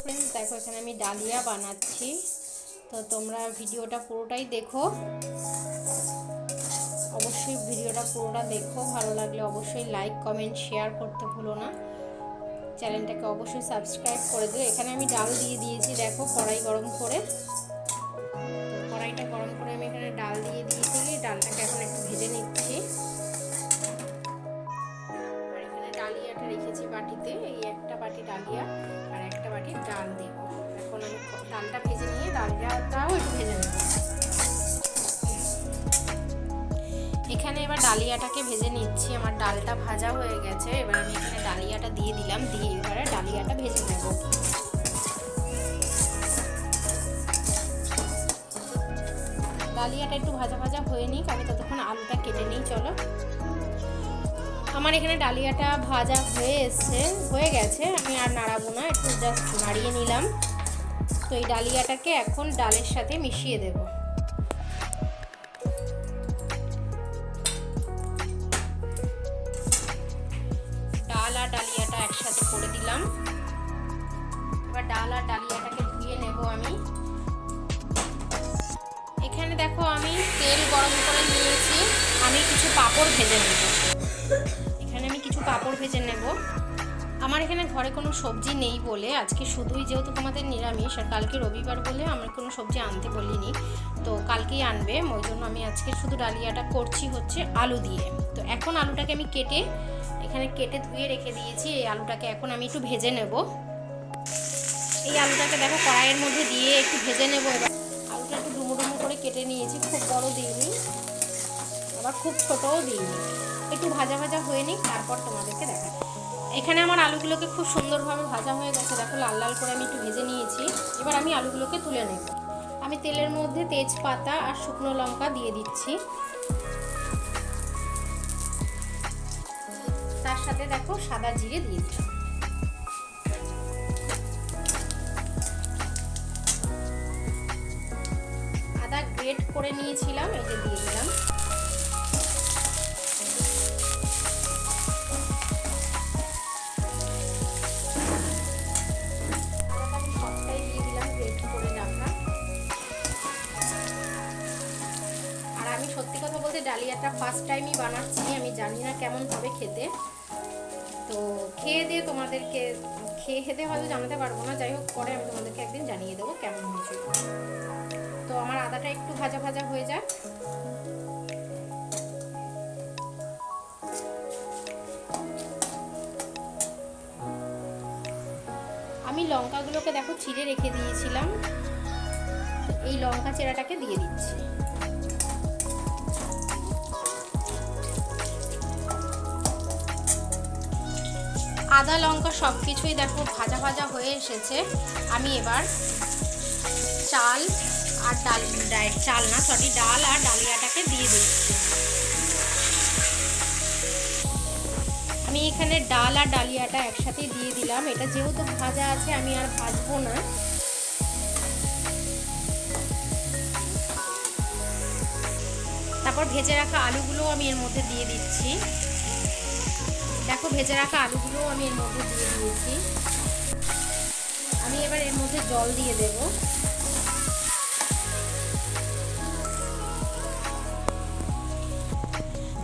Friends, দেখো এখানে আমি ডালিয়া বানাচ্ছি। তো তোমরা ভিডিওটা পুরোটাই দেখো, অবশ্যই ভিডিওটা পুরোটা দেখো। ভালো লাগলে অবশ্যই লাইক কমেন্ট শেয়ার করতে ভুলো না। চ্যানেলটাকে অবশ্যই সাবস্ক্রাইব করে দিও। এখানে আমি ডাল দিয়ে দিয়েছি, দেখো কড়াই গরম করে। তো কড়াইটা গরম করে আমি এখানে ডাল দিয়ে দিয়েছি। ডালটাকে এখন একটু ভেজে নিচ্ছি। আর এখানে ডালিয়াটা রেখেছি বাটিতে, এই একটা বাটি ডালিয়া আর একটা বাটি ডাল দেব। এখন আমি ডালটা ভেজে নিয়ে ডালিয়াটাও একটু ভেজে নেব। এখানে এবার ডালিয়াটাকে ভেজে নিচ্ছি। আমার ডালটা ভাজা হয়ে গেছে। এবার আমি এখানে ডালিয়াটা দিয়ে দিলাম, দিয়ে এবারে ডালিয়াটা ভেজে নেব। ডালিয়াটা একটু ভাজা ভাজা হয়ে নিক, আমি ততক্ষণ আলুটা কেটে নিই। চলো, আমার এখানে ডালিয়াটা ভাজা হয়ে গেছে। আমি আর নাড়াবো না, একটু জাস্ট নাড়িয়ে নিলাম। তো এই ডালিয়াটাকে এখন ডালের সাথে মিশিয়ে দেব। ডাল আর ডালিয়াটা একসাথে করে দিলাম। এবার ডাল আর ডালিয়াটাকে ধুয়ে নেব আমি। এখানে দেখো আমি তেল গরম করে নিয়েছি, আমি কিছু পাঁপড় ভেজে নেব। এখানে আমি কিছু পাঁপড় ভেজে নেব। আমার এখানে ঘরে কোনো সবজি নেই বলে আজকে শুধুই, যেহেতু তোমাদের নিরামিষ আর কালকে রবিবার বলে আমার কোনো সবজি আনতে বলিনি, তো কালকেই আনবে। ওই জন্য আমি আজকে শুধু ডালিয়াটা করছি হচ্ছে আলু দিয়ে। তো এখন আলুটাকে আমি এখানে কেটে ধুয়ে রেখে দিয়েছি। এই আলুটাকে এখন আমি একটু ভেজে নেব। এই আলুটাকে দেখো কড়াইয়ের মধ্যে দিয়ে একটু ভেজে নেব। এবার আলুটা একটু ডুমো ডুমো করে কেটে নিয়েছি, খুব বড় দিইনি আবার খুব ছোটও দিইনি। একটু ভাজা ভাজা হয়ে নিক, তারপর তোমাদেরকে দেখাচ্ছি। এখানে আমার আলুগুলোকে খুব সুন্দরভাবে ভাজা হয়ে গেছে, দেখো লাল লাল করে আমি একটু ভেজে নিয়েছি। এবার আমি আলুগুলোকে তুলে নেব। আমি তেলের মধ্যে তেজপাতা আর শুকনো লঙ্কা দিয়ে দিচ্ছি। তার সাথে দেখো সাদা জিরে দিয়ে দিলাম। আদা গ্রেট করে নিয়েছিলাম, এই যে দিয়ে দিলাম। সত্যি কথা বলতে ডালিয়াটা ফার্স্ট টাইমই বানাচ্ছি, আমি জানি না কেমন হবে খেতে। তো খেয়ে হয়তো জানাতে পারবো না, যাই হোক পরে আমি তোমাদেরকে একদিন জানিয়ে দেবো কেমন হয়েছে। তো আমার আদাটা একটু ভাজা ভাজা হয়ে যাক। আমি লঙ্কাগুলোকে দেখো চিড়ে রেখে দিয়েছিলাম, এই লঙ্কা চেরাটাকে দিয়ে দিচ্ছি। আদা লঙ্কা সব কিছুই দেখো ভাজা ভাজা হয়ে এসেছে। আমি এবার ডাল আর ডালিয়াটাকে দিয়ে দিচ্ছি। আমি এখানে ডাল আর ডালিয়াটা একসাথে দিয়ে দিলাম। এটা যেহেতু ভাজা আছে আমি আর ভাজবো না। তারপর ভেজে রাখা আলুগুলো আমি এর মধ্যে দিয়ে দিচ্ছি। দেখো ভেজে রাখা আলুগুলো আমি এর মধ্যে দিয়ে দিয়েছি। আমি এবার এর মধ্যে জল দিয়ে দেব।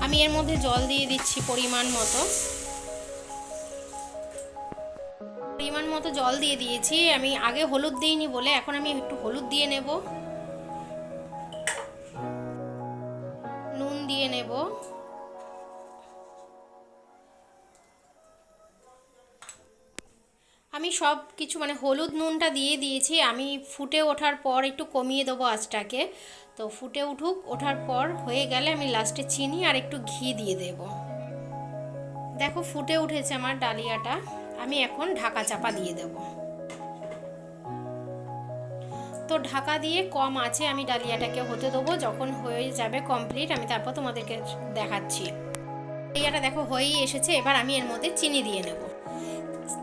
আমি এর মধ্যে জল দিয়ে দিচ্ছি পরিমাণ মতো জল দিয়ে দিয়েছি। আমি আগে হলুদ দিইনি বলে এখন আমি একটু হলুদ দিয়ে নেব, নুন দিয়ে নেব। আমি সব কিছু হলুদ নুনটা দিয়ে দিয়েছি। আমি ফুটে ওঠার পর একটু কমিয়ে দেবো আঁচটাকে। তো ফুটে ওঠার পর হয়ে গেলে আমি লাস্টে চিনি আর একটু ঘি দিয়ে দেব। দেখো ফুটে উঠেছে আমার ডালিয়াটা। আমি এখন ঢাকা চাপা দিয়ে দেব। তো ঢাকা দিয়ে কম আঁচে আমি ডালিয়াটাকে হতে দেবো। যখন হয়ে যাবে কমপ্লিট আমি তারপর তোমাদেরকে দেখাচ্ছি। ডালিয়াটা দেখো হয়েই এসেছে। এবার আমি এর মধ্যে চিনি দিয়ে নেব।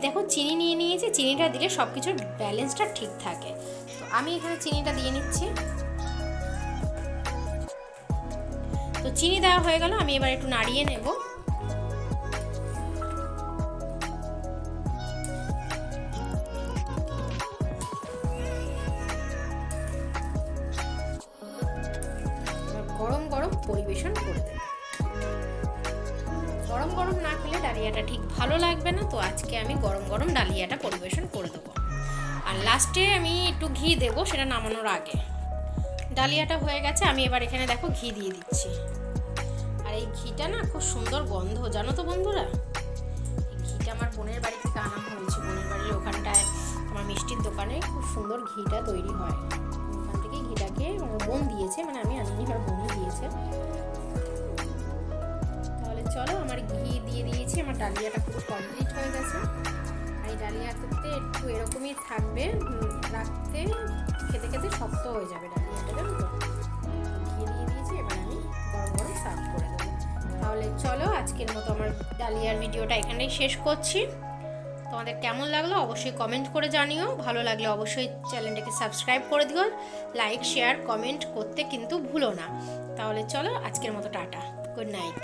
দেখো চিনি নিয়ে নিয়েছি, চিনিটা দিলে সব কিছুর ব্যালেন্সটা ঠিক থাকে। তো আমি এখানে চিনিটা দিয়ে নিচ্ছি। তো চিনি দেওয়া হয়ে গেল, আমি এবার একটু নাড়িয়ে নেব। পরিবেশন করে দেব। গরম গরম না খেলে ডালিয়াটা ঠিক ভালো লাগবে না, তো আজকে আমি গরম গরম ডালিয়াটা পরিবেশন করে দেবো। আর লাস্টে আমি একটু ঘি দেবো, সেটা নামানোর আগে। ডালিয়াটা হয়ে গেছে, আমি এবার এখানে দেখো ঘি দিয়ে দিচ্ছি। আর এই ঘিটা না খুব সুন্দর গন্ধ, জানো তো বন্ধুরা। এই ঘিটা আমার বোনের বাড়ি থেকে আনা হয়েছে, বোনের বাড়ির ওখানটায় আমার মিষ্টির দোকানে খুব সুন্দর ঘিটা তৈরি হয়। ওখান থেকে ঘিটাকে আমার বোন দিয়েছে, মানে আমি আনিনি, আমার বোনই দিয়েছে। তাহলে চলো, আমার ঘি দিয়ে দিয়েছি, আমার ডালিয়াটা পুরো কমপ্লিট হয়ে গেছে। আর এই ডালিয়া করতে একটু এরকমই থাকবে, রাখতে খেতে খেতে শক্ত হয়ে যাবে ডালিয়াটা, জানো তো। ঘি দিয়ে দিয়েছি, এবার আমি গরম গরম সার্ভ করে দেবো। তাহলে চলো, আজকের মতো আমার ডালিয়ার ভিডিওটা এখানেই শেষ করছি। তোমাদের কেমন লাগলো অবশ্যই কমেন্ট করে জানিও। ভালো লাগলে অবশ্যই চ্যানেলটাকে সাবস্ক্রাইব করে দিও, লাইক শেয়ার কমেন্ট করতে কিন্তু ভুলো না। তাহলে চলো, আজকের মতো টাটা, গুড নাইট।